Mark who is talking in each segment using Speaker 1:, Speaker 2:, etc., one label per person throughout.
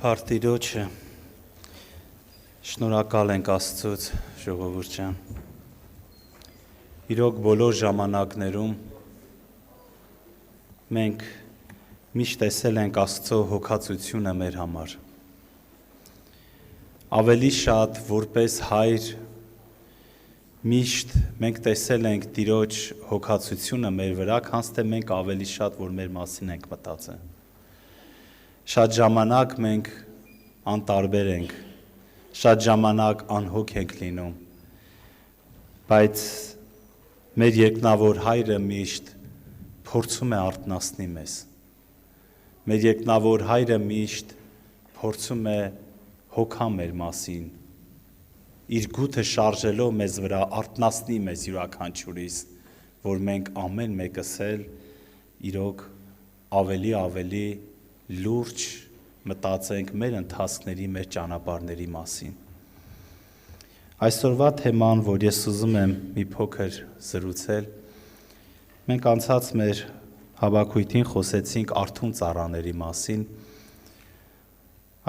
Speaker 1: Փարթիրոջը շնորհակալ ենք Աստծուց ժողովուրդ ջան։ Իրոք բոլոր ժամանակներում մենք միշտ տեսել ենք Աստծո հոգացությունը մեր համար։ Ավելի շատ որպես հայր միշտ մենք տեսել ենք Տիրոջ հոգացությունը մեր վրա, քան թե մենք ավելի շատ որ մեր մասին ենք մտածել։ Շատ ժամանակ մենք անտարբեր ենք, շատ ժամանակ անհոգ ենք լինում, բայց մեր երկնավոր հայրը միշտ փորձում է արթնացնի մեզ։ Մեր երկնավոր հայրը միշտ փորձում է հոգա մեր մասին, իր գութը շարժելով մեզ վրա արթնացնի մեզ յուրաքանչյուրիս, որ մենք ամեն մեկս էլ իրոք ավելի լուրջ մտածենք մեր ընթացքների, մեր ճանապարհների մասին։ Այսօրվա թեման, որ ես ուզում եմ մի փոքր զրուցել, մենք անցած մեր հավաքույթին խոսեցինք արթուն ծառաների մասին։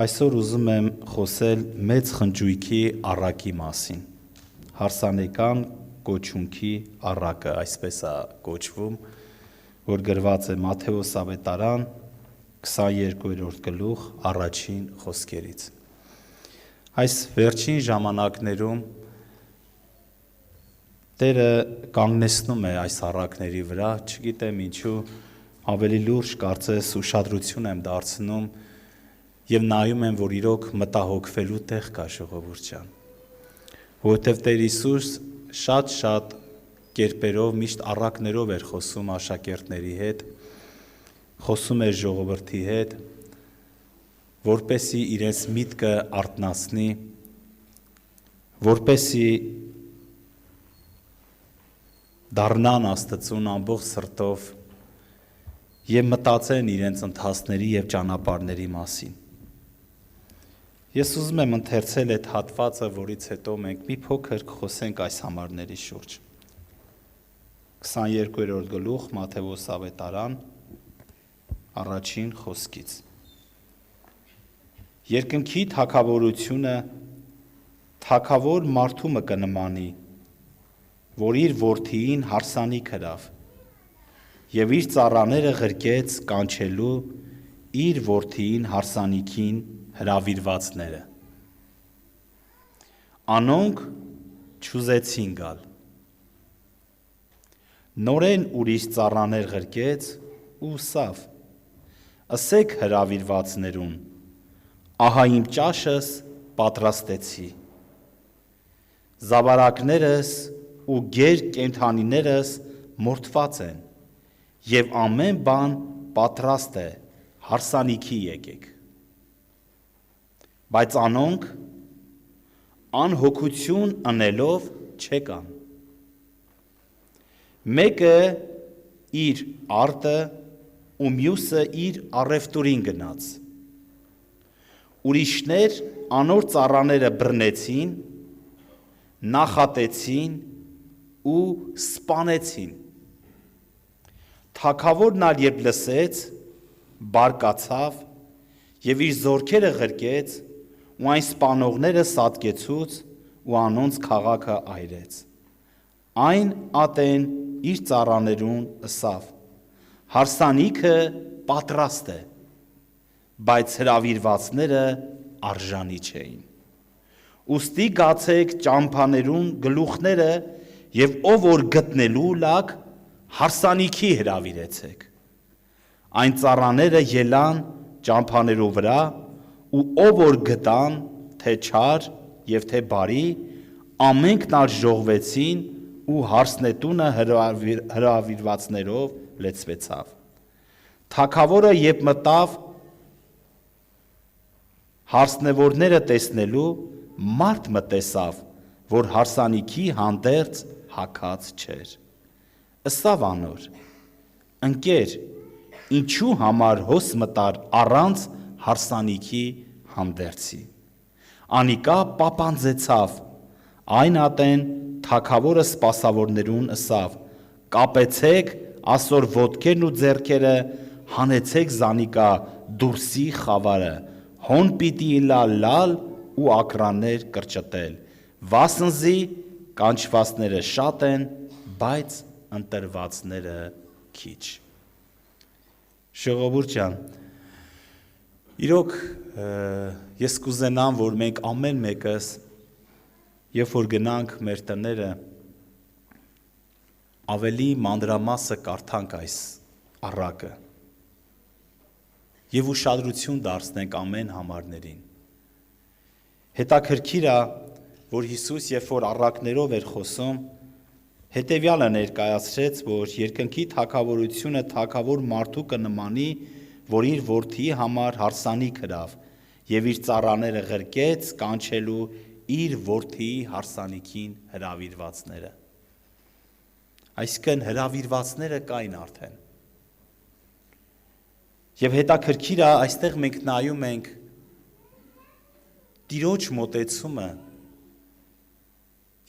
Speaker 1: Այսօր ուզում եմ խոսել մեծ խնջույքի առակի մասին։ Հարսանեկան կոչունքի առակը, այսպես է կոչվում, որ գրված է Մատթեոս ավետարան 22-րդ գլուխ առաջին խոսքերից։ Այս վերջին ժամանակներում Տերը կանգնեցնում է այս առակների վրա, չգիտեմ ինչու, ավելի լուրջ կարծես ուշադրություն եմ դարձնում եւ նայում եմ, որ իրոք մտահոգվելու տեղ կա ժողովուրդ ջան։ Որովհետեւ Տեր Հիսուս շատ կերպերով միշտ առակներով էր խոսում աշակերտների հետ, խոսում էր ժողովրդի հետ, որպեսի իրենց միտքը արթնացնի, որպեսի դառնան Աստծուն ամբողջ սրտով եւ մտածեն իրենց ընթացքների եւ ճանապարհների մասին։ Ես ուզում եմ ընթերցել այդ հատվածը, որից հետո մենք մի փոքր խոսենք այս համարների շուրջ։ 22-րդ գլուխ Մատթեոս ավետարան առաջին խոսքից։ Երկնքի թագավորությունը թագավոր մարդու մը կնմանի, որ իր որդիին հարսանիք հրավ, եւ իր ծառաները ղրկեց կանչելու իր որդիին հարսանիքին հրավիրվածները։ Անոնք չուզեցին գալ։ Նորեն ուրիշ ծառաներ ղրկեց ու սավ։ Ասեք հրավիրվածներուն, ահա իմ ճաշս պատրաստեցի։ Զավարակներս ու գեր կենդանիներս մորթված են, եւ ամեն բան պատրաստ է, հարսանիքի եկեք։ Բայց անոնք անհոգություն անելով չեկան։ Մեկը իր արտը ու մյուսը իր առևտուրին գնաց։ Ուրիշներ անոր ծառաները բռնեցին, նախատեցին ու սպանեցին։ Թագավորն ալ երբ լսեց, բարկացավ եւ իր զորքերը ղրկեց ու այն սպանողները սատկեցուց ու անոնց քաղաքը այրեց։ Այն ատեն իր ծառաներուն ըսավ. Հարսանիքը պատրաստ է, բայց հրավիրվածները արժանի չէին։ Ուստի գացեք ճամփաներուն գլուխները եւ ով որ գտնելու լակ հարսանիքի հրավիրեցեք։ Այն ծառաները ելան ճամփաներու վրա ու ով որ գտան, թե չար եւ թե բարի, ամենքն ալ ժողվեցին ու հարսնետունը հրավիրվածներով լեցվեցավ։ Թագավորը երբ մտավ հարսնևորները տեսնելու, մարդ մտեսավ, որ հարսանիքի հանդերձ հագած չէր։ Ըսավ անոր. ընկեր, ինչու համար հոս մտար առանց հարսանիքի հանդերձի։ Անիկա պապանձեցավ, այն ատեն թագավորը սպասավորներուն ըսավ. կապեցեք ասոր ոտքերն ու ձեռքերը, հանեցեք զանիկա դուրսի խավարը, հոն պիտի լալ ու ակրաններ կրճտել, վասնզի կանչվածները շատ են, բայց ընտրվածները քիչ։ Ժողովուրդ ջան, իրոք ես կուզենամ, որ մենք ամեն մեկս, երբ որ գնանք մեր տները, ավելի մանրամասը կարդանք այս առակը և ուշադրություն դարձնենք ամեն համարներին։ Հետաքրքիր է, որ Հիսուս, երբ որ առակներով էր խոսում, հետևյալը ներկայացրեց, որ երկնքի թագավորությունը թագավոր մարդու կնմանի, որ իր որդի համար հարսանիք հրավ և իր ծառաները ղրկեց կանչելու իր որդիի հարսանիքին հրավիրվածները։ Այսինքն հրավիրվածները կային արդեն։ Եվ հետաքրքիր է, այստեղ մենք նայում ենք Տիրոջ մոտեցումը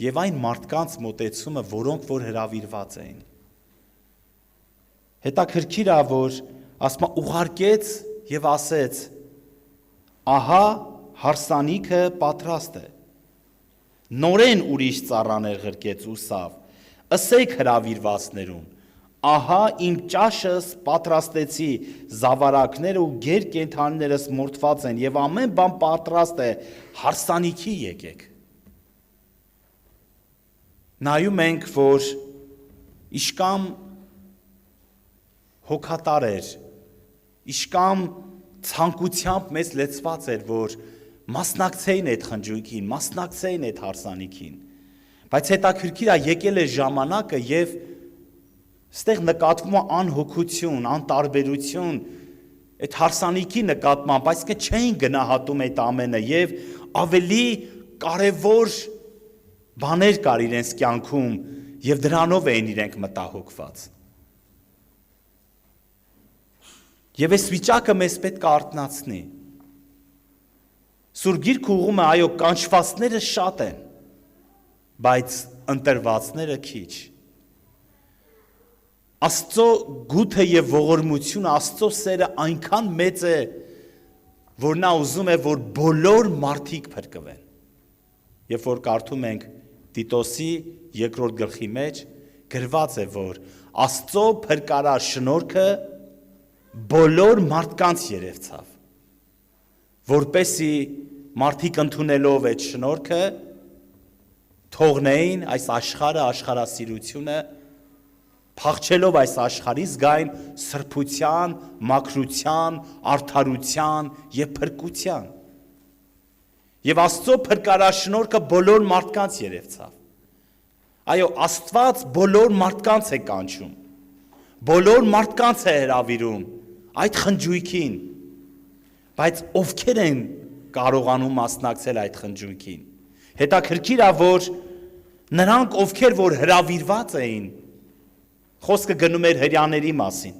Speaker 1: և այն մարդկանց մոտեցումը, որոնք որ հրավիրված էին։ Հետաքրքիր է, որ ասма ուղարկեց և ասեց, ահա հարսանիքը պատրաստ է, նորեն ուրիշ ծառաներ ղրկեց ու սավ, ըսեք հրավիրվածներուն, ահա իմ ճաշս պատրաստեցի, զավարակները ու գեր կենդանիներս մորթված են և ամեն բան պատրաստ է, հարսանիքի եկեք։ Նայում ենք, որ իշկամ հոգատար էր, իշկամ ցանկությամբ մեզ լեցված էր, որ մասնակցեին այդ խնջույքին, մասնակցեին այդ հարսանիքին, բայց հետաքրքիր է եկել է ժամանակը և ստեղ նկատվում է անհոգություն, անտարբերություն, այդ հարսանիքի նկատմամբ, այսինքն չէին գնահատում այդ ամենը և ավելի կարևոր բաներ կար իրենց կյանքում և դրանով էին իրենք մտահոգված։ Եվ այս վիճակը մեզ պետք է արթնացնի։ Սուրբ Գիրքը ուղղում է, այո, կանչվածները շատ են, բայց ընտրվածները քիչ։ Աստծո գութը և ողորմությունը, Աստծո սերը այնքան մեծ է, որ նա ուզում է, որ բոլոր մարդիկ փրկվեն։ Երբ որ կարդում ենք Տիտոսի 2-րդ գլխի մեջ, գրված է, որ Աստծո փրկարար շնորհքը բոլոր մարդկանց երևցավ, որպեսզի մարդիկ ընդունելով այդ շնորհքը թողնեին այս աշխարհը, աշխարհասիրությունը, փախչելով այս աշխարհից գային սրբության, մաքրության, արդարության և փրկության։ Եվ Աստծո փրկարար շնորհքը բոլոր մարդկանց երևցավ։ Այո, Աստված բոլոր մարդկանց է կանչում, բոլոր մարդկանց է հրավիրում այդ խնջույքին, բայց ովքեր են կարողանում մասնակցել այդ խնջույքին։ Հետաքրքիր է, որ նրանք, ովքեր որ հրավիրված էին, խոսքը գնում էր հրյաների մասին։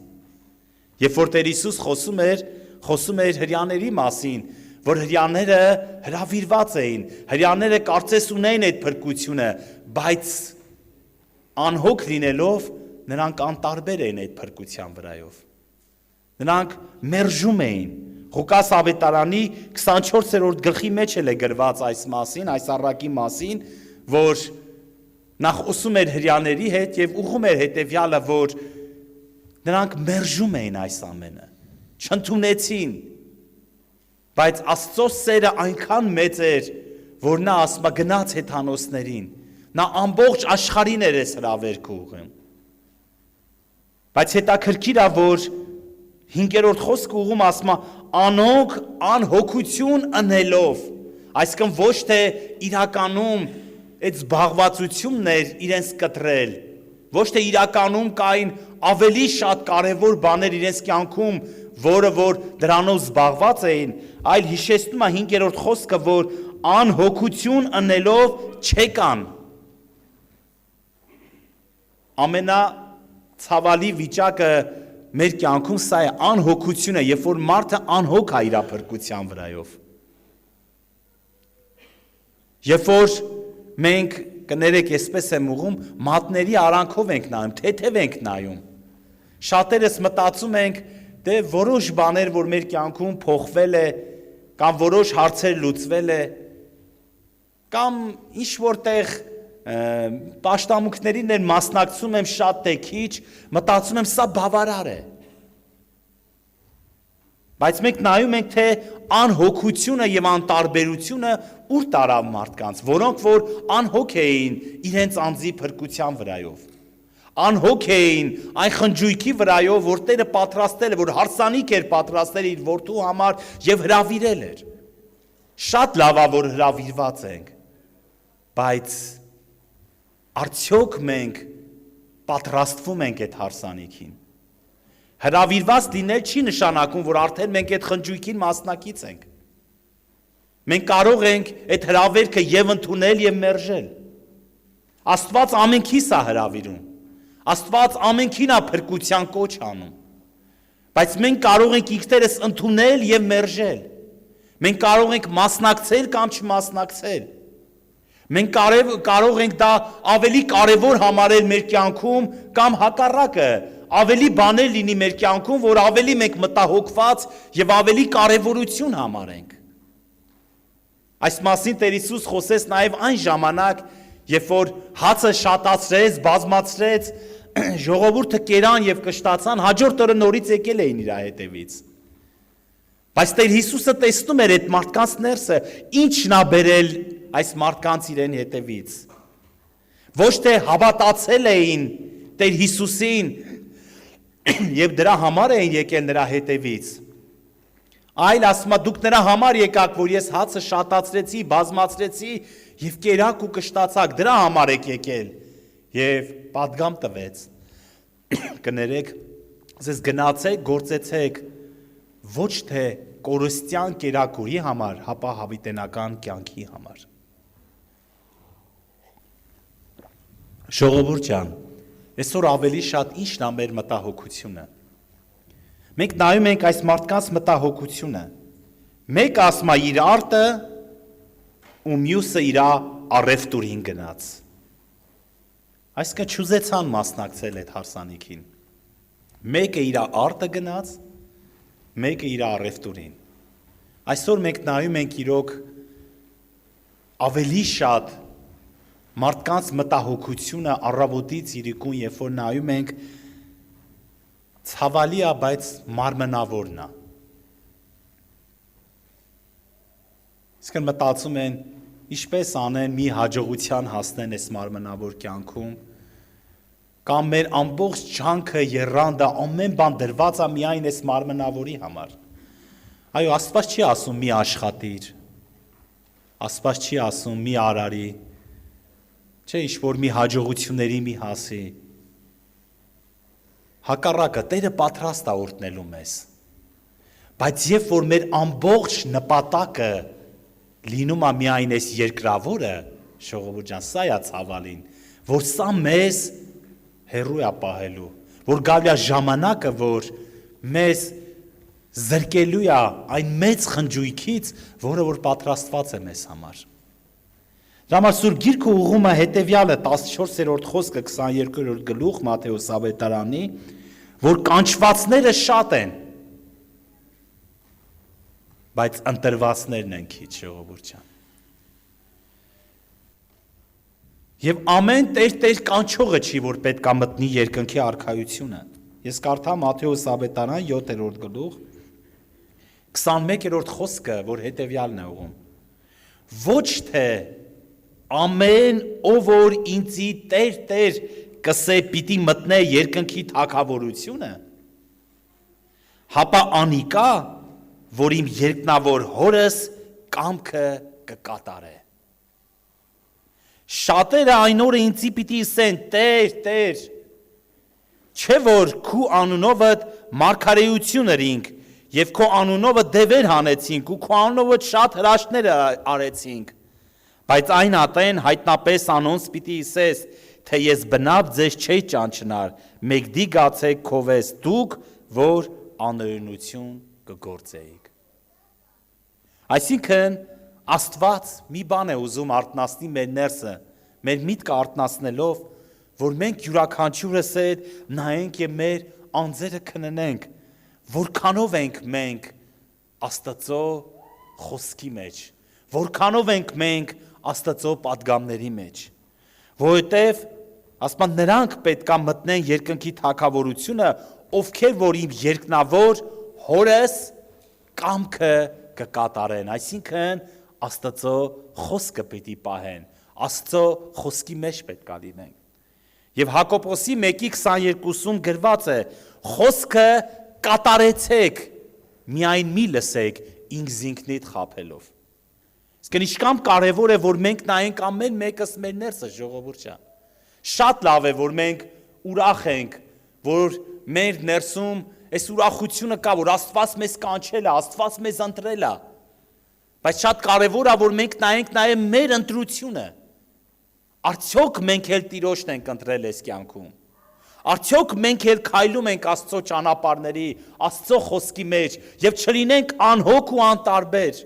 Speaker 1: Երբ որ Տեր Հիսուս խոսում էր հրյաների մասին, որ հրյաները հրավիրված էին, հրյաները կարծես ունեին այդ փրկությունը, բայց անհոգ լինելով նրանք անտարբեր էին այդ փրկության վրայով։ Նրանք մերժում էին։ Ղուկաս ավետարանի 24-րդ գլխի մեջ էլ է գրված այս մասին, այս առակի մասին, որ նա խոսում էր հրյաների հետ և ուղղում էր հետևյալը, որ նրանք մերժում էին այս ամենը, չընդունեցին, բայց Աստծո սերը այնքան մեծ էր, որ նա ասում է գնաց հեթանոսներին, նա ամբողջ աշխարհին էր այս հրավերքը ուղղում։ Բայց հետաքրքիր է, որ 5-րդ խոսքը ուղղում ասում է անոնք անհոգություն ընելով, այսինքն ոչ թե իրականում այդ զբաղվածությունն էր իրենց կտրել, ոչ թե իրականում կային ավելի շատ կարևոր բաներ իրենց կյանքում, որը որ դրանով զբաղված էին, այլ հիշեցնում է 5-րդ խոսքը, որ անհոգություն ընելով չեկան։ Ամենացավալի վիճակը մեր կյանքում սա է անհոգությունը, երբ որ մարդը անհոգ է իր փրկության վրայով։ Երբ որ մենք կներեք այսպես եմ ուղում, մատների արանքով ենք նայում, թեթև ենք նայում։ Շատերս մտածում ենք, դե որոշ բաներ, որ մեր կյանքում փոխվել է, կամ որոշ հարցեր լուծվել է, կամ ինչ որտեղ պաշտամունքներին են մասնակցում եմ շատ թե քիչ, մտածում եմ սա բավարար է։ Բայց մենք նայում ենք, թե անհոգությունը եւ անտարբերությունը ուր տարավ մարդկանց, որոնք որ անհոգ էին իրենց անձի փրկության վրայով։ Անհոգ էին այն խնջույքի վրայով, որ Տերը պատրաստել է, որ հարսանիք էր պատրաստել իր որդու համար եւ հրավիրել էր։ Շատ լավ է, որ հրավիրված ենք, բայց արդյոք մենք պատրաստվում ենք այդ հարսանիքին։ Հրավիրված լինել չի նշանակում, որ արդեն մենք այդ խնջույքին մասնակից ենք։ Մենք կարող ենք այդ հրավերքը եւ ընդունել եւ մերժել։ Աստված ամենքիս է հրավիրում։ Աստված ամենքին է փրկության կոչ անում։ Բայց մենք կարող ենք ինքներս ընդունել եւ մերժել։ Մենք կարող ենք մասնակցել կամ չմասնակցել։ Մենք կարող ենք դա ավելի կարևոր համարել մեր կյանքում կամ հակառակը, ավելի բաներ լինի մեր կյանքում, որ ավելի մենք մտահոգված եւ ավելի կարևորություն համարենք։ Այս մասին Տեր Հիսուս խոսեց նաեւ այն ժամանակ, երբ որ հացը շատացրեց, բազմացրեց, ժողովուրդը կերան եւ կշտացան, հաջորդ օրը նորից եկել էին իր հետևից։ Բայց Տեր Հիսուսը տեսնում էր այդ մարդկանց ներսը, ինչն է բերել այս մարդկանց իրեն հետևից։ Ոչ թե հավատացել էին Տեր Հիսուսին եւ դրա համար էին եկել նրա հետևից, այլ ասում է դուք նրա համար եկաք, որ ես հացը շատացրեցի, բազմացրեցի եւ կերաք ու կշտացաք, դրա համար եք եկել։ Եվ պատգամ տվեց, կներեք, ձեզ գնացեք, գործեցեք, ոչ թե կորստյան կերակուրի համար, հապա հավիտենական կյանքի համար։ Ժողովուրդ ջան, այսօր ավելի շատ ինչն է մեր մտահոգությունը։ Մենք նայում ենք այս մարդկանց մտահոգությունը։ Մեկը ասում է իր արտը, ու մյուսը իր առևտուրին գնաց։ Այսինքն չուզեցան մասնակցել այդ հարսանիքին։ Մեկը իր արտը գնաց, մեկը իր առևտուրին։ Այսօր մենք նայում ենք իրոք ավելի շատ մարդկանց մտահոգությունը առավոտից իրիկուն, երբ որ նայում ենք, ցավալի է, բայց մարմնավորն է։ Իսկն մտածում են, ինչպես անեն մի հաջողության հասնեն այս մարմնավոր կյանքում, կամ մեր ամբողջ ջանքը եռանդը ամեն բան դրված է միայն այս մարմնավորի համար։ Այո, Աստված չի ասում մի աշխատիր, Աստված չի ասում մի արարի, չէ, ինչ-որ մի հաջողությունների մի հասի։ Հակառակը, Տերը պատրաստ է օրհնելու մեզ։ Բայց երբ որ մեր ամբողջ նպատակը լինում է միայն այս երկրավորը, ժողովուրդ ջան, սա է ցավալին, որ սա մեզ հեռու է պահելու, որ գալու է ժամանակը, որ մեզ զրկելու է այն մեծ խնջույքից, որը որ պատրաստված է մեզ համար։ Դրա համար Սուրբ Գիրքը ուղղում է հետևյալը 14-րդ խոսքը 22-րդ գլուխ Մատթեոս ավետարանի, որ կանչվածները շատ են, բայց ընտրվածներն են քիչ, ժողովուրդ ջան։ Եվ ամեն Տեր կանչողը չի, որ պետք է մտնի երկնքի արքայությունը։ Ես կարդամ Մատթեոս ավետարան 7-րդ գլուխ 21-րդ խոսքը, որ հետևյալն է ուղում։ Ոչ թե ամեն ով որ ինձի Տեր կսե պիտի մտնե երկնքի թագավորությունը, հապա անիկա, որ իմ երկնավոր հորս կամքը կկատարե։ Շատերը այն օրը ինձի պիտի ասեն, Տեր, չէ որ քու անունովդ մարգարեություն ըրինք, եւ քո անունովը դևեր հանեցինք, ու քո անունովը շատ հրաշքներ արեցինք, բայց այն ատեն հայտնապես անոնց պիտի ասես, թե ես բնավ ձեզ չէի ճանչնար, մեկդի գացեք քովես դուք, որ անօրենություն կգործեիք։ Այսինքն Աստված մի բան է ուզում արտնասնի մեր ներսը, մեր միտքը արտնասնելով, որ մենք յուրաքանչյուրս էլ նայենք եւ մեր անձերը քննենք, որքանով ենք մենք Աստծո խոսքի մեջ, որքանով ենք մենք Աստծո պատգամների մեջ, որովհետև ասում նրանք պետք է մտնեն երկնքի թագավորությունը, ովքեր որ իմ երկնավոր հորս կամքը կկատարեն, այսինքն Աստծո խոսքը պիտի պահեն, Աստծո խոսքի մեջ պետք է լինենք։ Եվ Հակոբոսի 1:22-ում գրված է. խոսքը կատարեցեք, միայն մի լսեք ինքզինքնիդ խաբելով։ Իսկ ինչքան կարևոր է, որ մենք նայենք ամեն մեկս մեր ներսը, ժողովուրդ ջան։ Շատ լավ է, որ մենք ուրախ ենք, որ մեր ներսում այս ուրախությունը կա, որ Աստված մեզ կանչել է, Աստված մեզ ընտրել է։ Բայց շատ կարևոր է, որ մենք նայենք նաև մեր ընտրությունը։ Արդյոք մենք էլ Տիրոջն ենք ընտրել այս կյանքում։ Արդյոք մենք էլ քայլում ենք Աստծո ճանապարհների, Աստծո խոսքի մեջ եւ չլինենք անհոգ ու անտարբեր,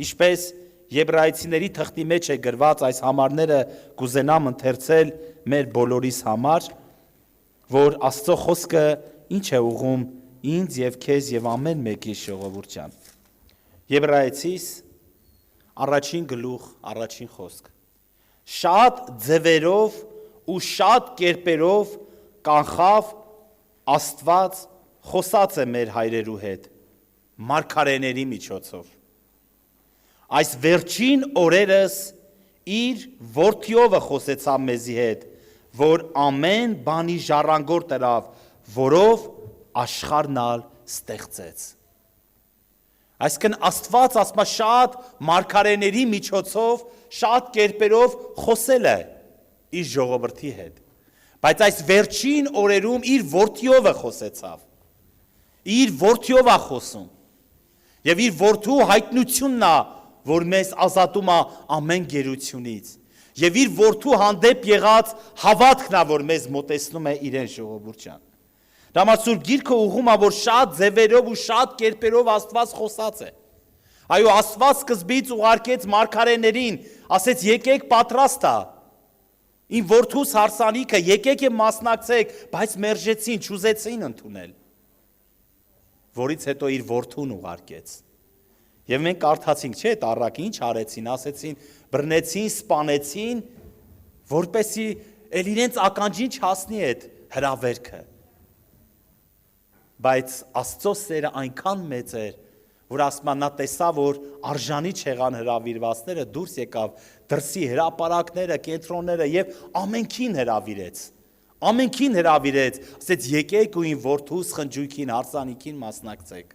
Speaker 1: ինչպես Եբրայեցիների թղթի մեջ է գրված, այս համարները կուզենամ ընթերցել մեր բոլորիս համար, որ Աստծո խոսքը ինչ է ուղում ինձ եւ քեզ եւ ամեն մեկի ժողովուրդ ջան։ Եբրայեցիս առաջին գլուխ, առաջին խոսք։ Շատ ձևերով ու շատ կերպերով կանխավ Աստված խոսած է մեր հայրերու հետ, մարգարեների միջոցով։ Այս վերջին օրերս իր որդիովը խոսեցավ մեզի հետ, որ ամեն բանի ժառանգոր տրավ, որով աշխարհն ալ ստեղծեց։ Այսինքն Աստված ասма շատ մարգարեների միջոցով, շատ կերպերով խոսել է իր ժողովրդի հետ։ Բայց այս վերջին օրերում իր որդիով է խոսեցավ։ Իր որդիով է խոսում։ Եվ իր որդու հայտնությունն է, որ մեզ ազատում է ամեն գերությունից։ Եվ իր որդու հանդեպ եղած հավատքն է, որ մեզ մոտեցնում է իրեն, ժողովուրդ ջան։ Դամասուրբ գիրքը ուղում է, որ շատ ձևերով ու շատ կերպերով Աստված խոսած է։ Այո, Աստված սկզբից ուղարկեց մարգարեներին, ասեց եկեք պատրաստ է։ Իմ որդուս հարսանիքը, եկեք եւ մասնակցեք, բայց մերժեցին, չուզեցին ընդունել։ Որից հետո իր որդուն ուղարկեց։ Եվ մենք կարդացինք, չէ՞, այդ առակը ինչ արեցին, ասեցին, բռնեցին, սպանեցին, որպեսի էլ իրենց ականջին չհասնի այդ հրավերքը։ Բայց Աստծո սերը այնքան մեծ էր, որ ասма նա տեսա, որ արժանի չեղան հրավիրվածները, դուրս եկավ դրսի հրապարակները, կենտրոնները եւ ամենքին հրավիրեց։ Ամենքին հրավիրեց, ասեց եկեք ու ին որդուս խնջույքին, հարսանիքին մասնակցեք։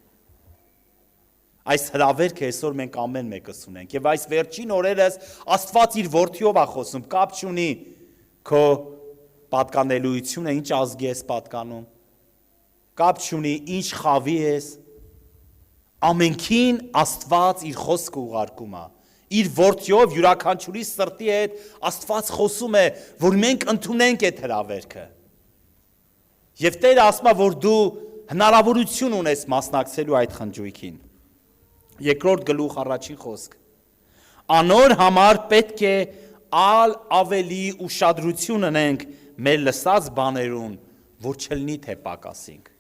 Speaker 1: Այս հրավերքը այսօր մենք ամեն մեկս ունենք եւ այս վերջին օրերս Աստված իր որդիով է խոսում, կապ չունի քո պատկանելիությունը, ինչ ազգի ես պատկանում, կապ չունի ինչ խավի ես, ամենքին Աստված իր խոսքը ուղարկում է, իր որդիով յուրաքանչյուրի սրտի հետ Աստված խոսում է, որ մենք ընդունենք այդ հրավերքը։ Եվ Տերը ասում է, որ դու հնարավորություն ունես մասնակցելու այդ խնջույքին։ Երկրորդ գլուխ առաջին խոսք։ Անոր համար պետք է ավելի ուշադրություն ունենք մեր լսած բաներուն, որ չլինի թե պակասենք։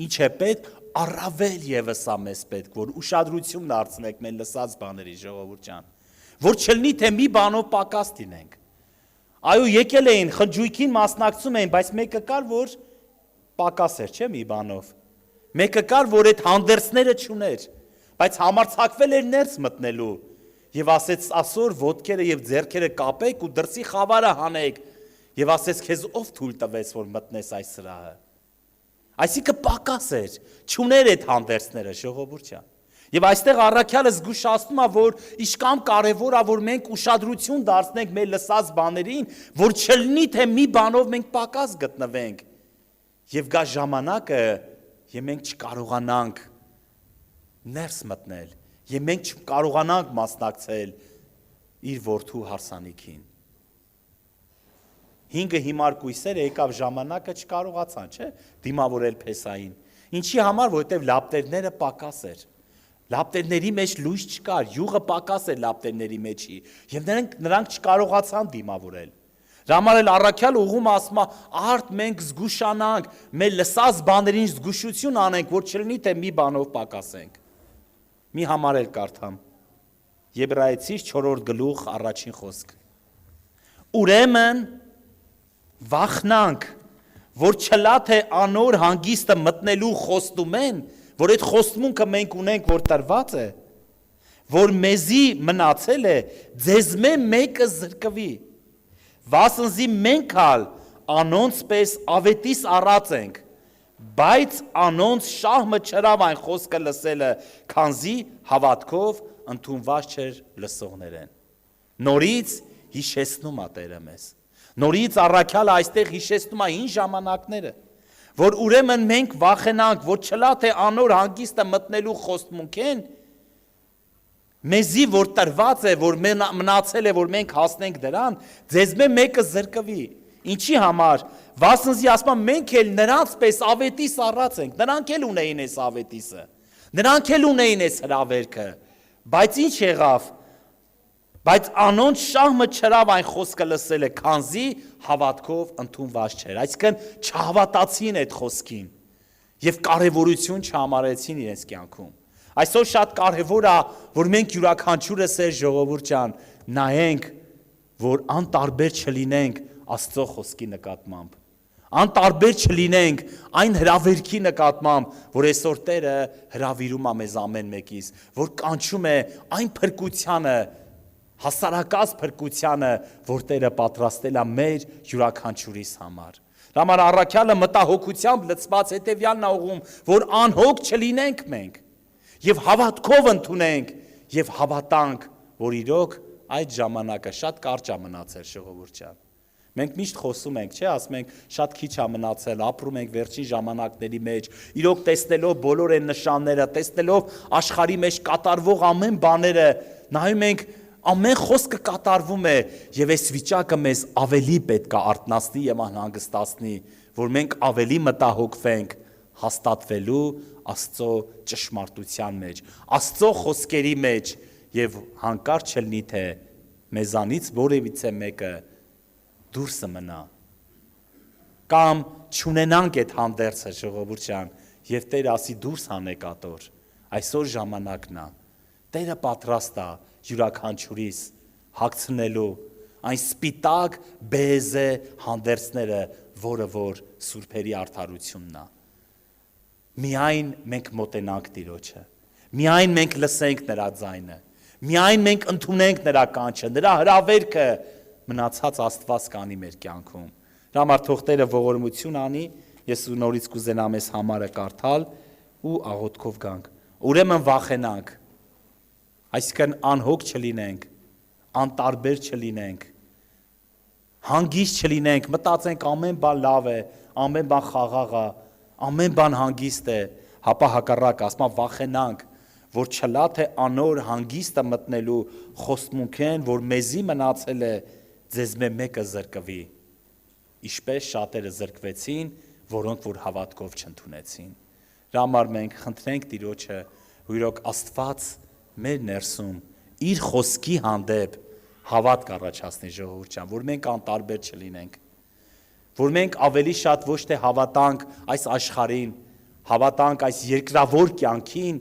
Speaker 1: Ինչ է պետք, առավել եւս է մեզ պետք, որ ուշադրություն դարձնենք մեր լսած բաների, ժողովուրդ ջան, որ չլինի թե մի բանով պակաս լինենք։ Այո, եկել էին, խնջույքին մասնակցում էին, բայց մեկը կար, որ պակաս էր, չէ՞ մի բանով։ Մեկը կար, որ այդ հանդերձները չուներ, բայց համարձակվել էր ներս մտնելու եւ ասեց ասոր ոտքերը եւ ձեռքերը կապեք ու դրսի խավարը հանեք եւ ասեց քեզ ով թույլ տվեց որ մտնես այս սրահը։ Այսինքն պակաս էր, չուներ այդ հանդերձները, ժողովուրդ ջան։ Եվ այստեղ առաքյալը զգուշացնում է, որ ինչքան կարևոր է, որ մենք ուշադրություն դարձնենք մեր լսած բաներին, որ չլինի թե մի բանով մենք պակաս գտնվենք։ Եվ գա ժամանակը, եւ մենք չկարողանանք ներս մտնել, եւ մենք չկարողանանք մասնակցել իր որդու հարսանիքին։ 5 հիմար կույսերը եկավ ժամանակը չկարողացան, չէ՞, դիմավորել Փեսային։ Ինչի համար, որովհետև լապտերները պակաս էր։ Լապտերների մեջ լույս չկար, յուղը պակաս էր լապտերների մեջի, եւ նրանք չկարողացան դիմավորել։ Դրա համար էլ առաքյալ ուղում ասում է, արդ մենք զգուշանանք, մեր լսած բաներին զգուշություն անենք, որ չլինի թե մի բանով պակասենք։ Մի համար էլ կարդամ։ Եբրայեցիս 4-րդ գլուխ առաջին խոսք։ Ուրեմն վախնանք, որ չլա թե անոր հանգիստը մտնելու խոստում են, որ այդ խոստմունքը մենք ունենք, որ տրված է, որ մեզի մնացել է, ձեզ մեկը զրկվի, վասնզի մենք ալ անոնց պես ավետիս առած ենք, բայց անոնց շահմը չրավ այն խոսքը լսելը, քանզի հավատքով ընդունված չէր լսողներեն։ Նորից հիշեցնում է Տերը մեզ։ Նորից առաքյալը այստեղ հիշեցնում է հին ժամանակները, որ ուրեմն մենք վախենանք, որ չլա թե անոր հանգիստը մտնելու խոստմունք են, մեզի որ տրված է, որ մնացել է, որ մենք հասնենք դրան, ձեզ մեկը զրկվի։ Ինչի համար, վասնզի ասում մենք էլ նրանց պես ավետիս առած ենք, նրանք էլ ունեին այս ավետիսը, նրանք էլ ունեին այս հրավերքը, բայց ինչ եղավ, բայց անոնց շահմը չրավ այն խոսքը լսելը, քանզի հավատքով ընդունված չէր, այսինքն չհավատացին այդ խոսքին եւ կարեւորություն չհամարեցին իրենց կյանքում։ Այսօր շատ կարևոր է, որ մենք յուրաքանչյուրս մեր ժողովուրդ ջան նայենք, որ անտարբեր չլինենք Աստծո խոսքի նկատմամբ, անտարբեր չլինենք այն հրավերքի նկատմամբ, որ այսօր Տերը հրավիրում է մեզ ամեն մեկից, որ կանչում է այն փրկությանը, հասարակած փրկությանը, որ Տերը պատրաստել է մեր յուրաքանչյուրիս համար։ Համար առաքյալը մտահոգությամբ լցված հետևյալն է ուղում, որ անհոգ չլինենք մենք եւ հավատքով ընդունենք եւ հավատանք, որ իրոք այդ ժամանակը շատ կարճ է մնացել ժողովուրդ ջան։ Մենք միշտ խոսում ենք, չէ, ասում ենք, շատ քիչ է մնացել, ապրում ենք վերջին ժամանակների մեջ, իրոք տեսնելով բոլոր այն նշանները, տեսնելով աշխարհի մեջ կատարվող ամեն բաները, նայում ենք ամեն խոսքը կատարվում է եւ այս վիճակը մեզ ավելի պետք է արթնացնի եւ անհանգստացնի, որ մենք ավելի մտահոգվենք հաստատվելու Աստծո ճշմարտության մեջ, Աստծո խոսքերի մեջ եւ հանկարծ չլինի թե մեզանից որևիցե մեկը դուրսը մնա կամ չունենանք այդ հանդերձը ժողովուրդ ջան եւ Տերը ասի դուրս հանեք ատոր, այսօր ժամանակն է, Տերը պատրաստ է յուրաքանչյուրիս հագցնելու այն սպիտակ բեզե հանդերձները, որը որ սուրբերի արդարությունն է։ Միայն մենք մոտենանք Տիրոջը, միայն մենք լսենք նրա ձայնը, միայն մենք ընդունենք նրա կանչը, նրա հրավերքը, մնացած Աստված կանի մեր կյանքում։ Դրա համար թող Տերը ողորմություն անի, ես նորից կուզենամ այս համարը կարդալ ու աղոթքով գանք։ Ուրեմն վախենանք, այսինքն անհոգ չլինենք, անտարբեր չլինենք, հանգիստ չլինենք, մտածենք ամեն բան լավ է, ամեն բան խաղաղ է, ամեն բան հանգիստ է, հապա հակառակ ասма վախենանք, որ չլա թե անոր հանգիստը մտնելու խոստմունք են, որ մեզի մնացել է, ձեզ մեկը զրկվի, ինչպես շատերը զրկվեցին, որոնք որ հավատքով չընդունեցին։ Դրա համար մենք խնդրենք Տիրոջը, որ իրոք Աստված մեր ներսում իր խոսքի հանդեպ հավատք առաջացնի ժողովուրդ ջան, որ մենք անտարբեր չլինենք, որ մենք ավելի շատ ոչ թե հավատանք այս աշխարհին, հավատանք այս երկրավոր կյանքին,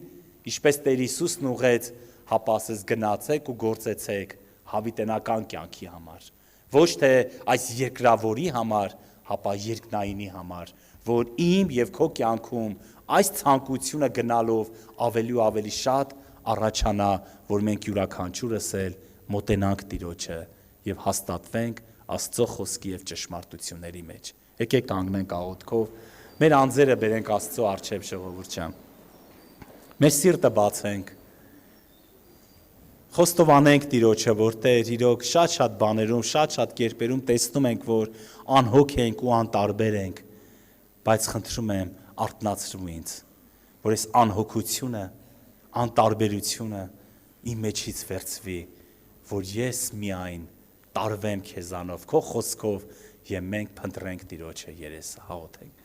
Speaker 1: ինչպես Տեր Հիսուսն ուղեց, հապա ասես գնացեք ու գործեցեք հավիտենական կյանքի համար, ոչ թե այս երկրավորի համար, հապա երկնայինի համար, որ իմ եւ քո կյանքում այս ցանկությունը գնալով ավելի ու ավելի շատ առաջանա, որ մենք յուրաքանչյուրս էլ մոտենանք Տիրոջը եւ հաստատվենք Աստծո խոսքի եւ ճշմարտությունների մեջ։ Եկեք կանգնենք աղոթքով, մեր անձերը բերենք Աստծո առջև ժողովուրդ ջան։ Մեր սիրտը բացենք, խոստովանենք Տիրոջը, որ Տեր իրոք շատ բաներում, շատ կերպերում տեսնում ենք, որ անհոգ ենք ու անտարբեր ենք, բայց խնդրում եմ արթնացրու ինձ, որ այս անհոգությունը, անտարբերությունը իմ մեջից վերցվի, որ ես միայն տարվեմ քեզանով, քո խոսքով եւ մենք փնտրենք Տիրոջը երեսը, հաղոթենք։